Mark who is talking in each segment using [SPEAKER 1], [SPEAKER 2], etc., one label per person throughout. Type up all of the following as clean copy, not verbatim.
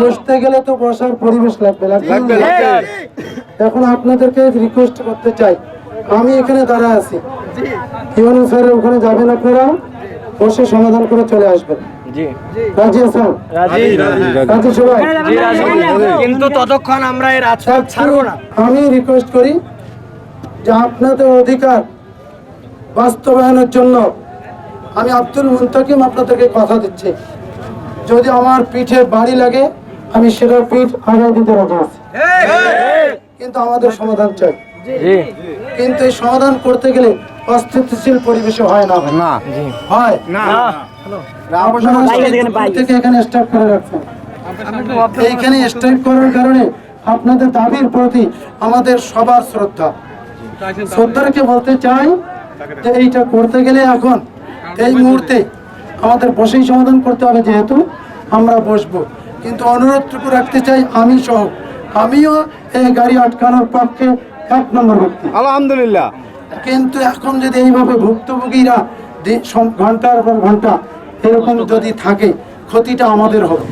[SPEAKER 1] বসতে গেলে তো বসার পরিবেশ লাগবে। এখন আপনাদেরকে রিকোয়েস্ট করতে চাই, আমি এখানে দাঁড়ায় আছি, ইউনো স্যার ওখানে যাবেন, আপনারা বসে সমাধান করে চলে আসবেন। রাজি আছেন? রাজি সবাই?
[SPEAKER 2] কিন্তু ততক্ষণ আমরা এই রাজপথ ছাড়বো না।
[SPEAKER 1] আমি রিকোয়েস্ট করি যে আপনাদের অধিকার বাস্তবায়নের জন্য আমি আব্দুল মুনতাকিম আপনাদেরকে কথা দিচ্ছি, যদি আমার পিঠে বাড়ি লাগে আমি সেটা পিঠ আগায় দিতে রাজি আছি, কিন্তু আমাদের সমাধান চাই। কিন্তু এই সমাধান করতে গেলে অস্থিতিশীল পরিবেশে হয় না, হয় থেকে এখানে স্টপ করে রাখছেন। এইখানে স্টপ করার কারণে আপনাদের দাবির প্রতি আমাদের সবার শ্রদ্ধাকে বলতে চাই যে এইটা করতে গেলে এখন এই মুহূর্তে আমাদের বসেই সমাধান করতে হবে, যেহেতু আমরা বসবো। কিন্তু অনুরোধটুকু রাখতে চাই, আমি সহ আমিও এই গাড়ি আটকানোর পক্ষে 1 নম্বর ব্যক্তি,
[SPEAKER 3] আলহামদুলিল্লাহ।
[SPEAKER 1] কিন্তু এখন যদি এইভাবে ভুক্তভোগীরা ঘন্টার পর ঘন্টা এরকম যদি থাকে, ক্ষতিটা আমাদের হবে।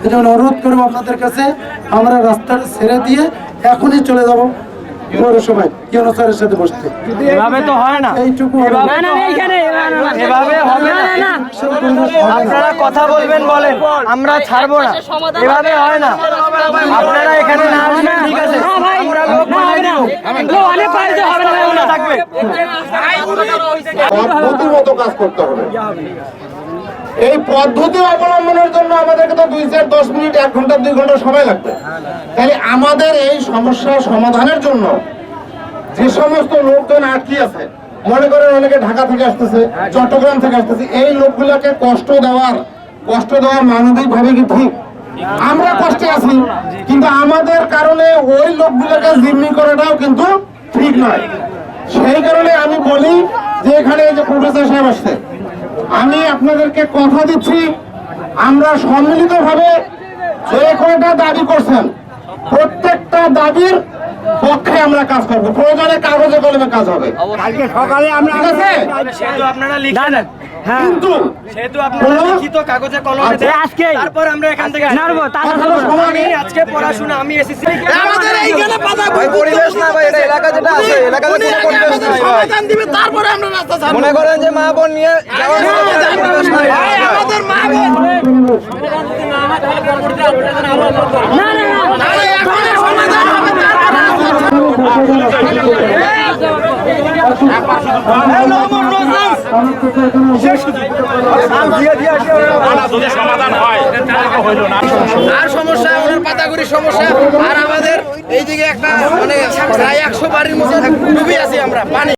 [SPEAKER 1] এজন্য অনুরোধ করবো আপনাদের কাছে, আমরা রাস্তাটা ছেড়ে দিয়ে এখনই চলে যাব পৌরসভায় ইউনো স্যারের সাথে বসতে।
[SPEAKER 2] এভাবে তো হয় না,
[SPEAKER 1] এইটুকু
[SPEAKER 2] এভাবে হবে না। আপনারা কথা বলবেন বলেন, আমরা ছাড়বো না, এভাবে হয় না। আপনারা এখানে না আসবেন, ঠিক আছে, আমরা লোক পাঠিয়ে দিব। থাকবে
[SPEAKER 3] পদ্ধতির মতো কাজ করতে হবে। এই পদ্ধতি অবলম্বনের জন্য আমাদেরকে তো 2-10 মিনিট, 1 ঘন্টা 2 ঘন্টা সময় লাগবে। তাহলে আমাদের এই সমস্যা সমাধানের জন্য যে সমস্ত লোকজন আটকে আছে, মনে করেন অনেকে ঢাকা থেকে আসতেছে, চট্টগ্রাম থেকে আসতেছে, এই লোকগুলোকে কষ্ট দেওয়া মানবিক ভাবে কি ঠিক? আমরা কষ্টে আছি, কিন্তু আমাদের কারণে ওই লোকগুলোকে জিম্মি করাটাও কিন্তু ঠিক নয়। সেই কারণে আমি বলি যে এখানে যে প্রফেসর সাহেব আসছে, আমি আপনাদেরকে কথা দিচ্ছি, আমরা সম্মিলিতভাবে যে কয়টা দাবি করছেন প্রত্যেকটা দাবির পক্ষে আমরা কাজ করবো, প্রয়োজনে কাগজে কলমে কাজ হবে। সকালে আমরা
[SPEAKER 2] আপনারা লিখে দেন,
[SPEAKER 3] কিন্তু
[SPEAKER 2] সেহেতু আপনারা লিখিত কাগজে কলমে দেন, তারপর আমরা এখান থেকে নাড়বো। আজকে পড়াশোনা আমি এসেছি,
[SPEAKER 4] আমাদের এইখানে বাধা
[SPEAKER 2] পরিবেশ না ভাই, এটা এলাকা যেটা আছে, এলাকাতে কোনো পরিবেশ নাই ভাই।
[SPEAKER 4] সমাধান দিবে, তারপরে আমরা রাস্তা ছাড়বো।
[SPEAKER 2] মনে করেন যে মা বোন নিয়ে যাওয়ার কোনো পরিবেশ নাই।
[SPEAKER 4] আমাদের মা বোন এখনই সমাধান হবে, আর সমস্যা ওনার পাতাগুড়ি সমস্যা, আর আমাদের এইদিকে একটা মানে প্রায় 100 বাড়ির মতো ডুবে আছি আমরা পানি।